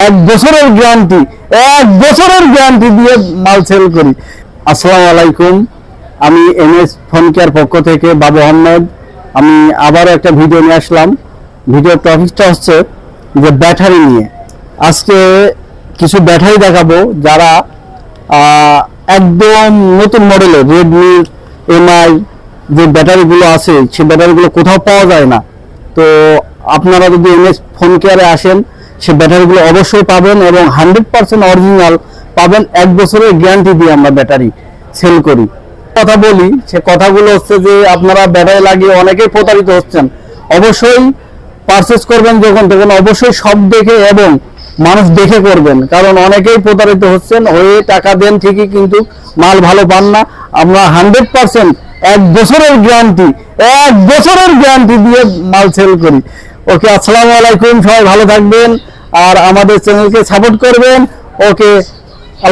এক বছরের গ্যারান্টি, এক বছরের গ্যারান্টি দিয়ে মাল সেল করি। আসসালামু আলাইকুম, আমি এমএস ফোন কেয়ার পক্ষ থেকে বাবু আহমেদ। আমি আবারও একটা ভিডিও নিয়ে আসলাম। ভিডিওর টপিকটা হচ্ছে যে ব্যাটারি নিয়ে। আজকে কিছু ব্যাটারি দেখাবো যারা একদম নতুন মডেলের রেডমি এমআই যে ব্যাটারিগুলো আছে, সেই ব্যাটারিগুলো কোথাও পাওয়া যায় না। তো আপনারা যদি এমএস ফোন কেয়ারে আসেন, সে ব্যাটারিগুলো অবশ্যই পাবেন এবং 100% অরিজিনাল পাবেন। এক বছরের গ্যারান্টি দিয়ে আমরা ব্যাটারি সেল করি। কথা বলি, সে কথাগুলো হচ্ছে যে আপনারা ব্যাটারি লাগিয়ে অনেকেই প্রতারিত হচ্ছেন। অবশ্যই পারচেস করবেন যখন, তখন অবশ্যই সব দেখে এবং মানুষ দেখে করবেন, কারণ অনেকেই প্রতারিত হচ্ছেন। হয়ে টাকা দেন ঠিকই, কিন্তু মাল ভালো পান না। আমরা 100% এক বছরের গ্যারান্টি, এক বছরের গ্যারান্টি দিয়ে মাল সেল করি। ওকে, আসসালামু আলাইকুম, সবাই ভালো থাকবেন আর আমাদের চ্যানেলকে সাপোর্ট করবেন। ওকে।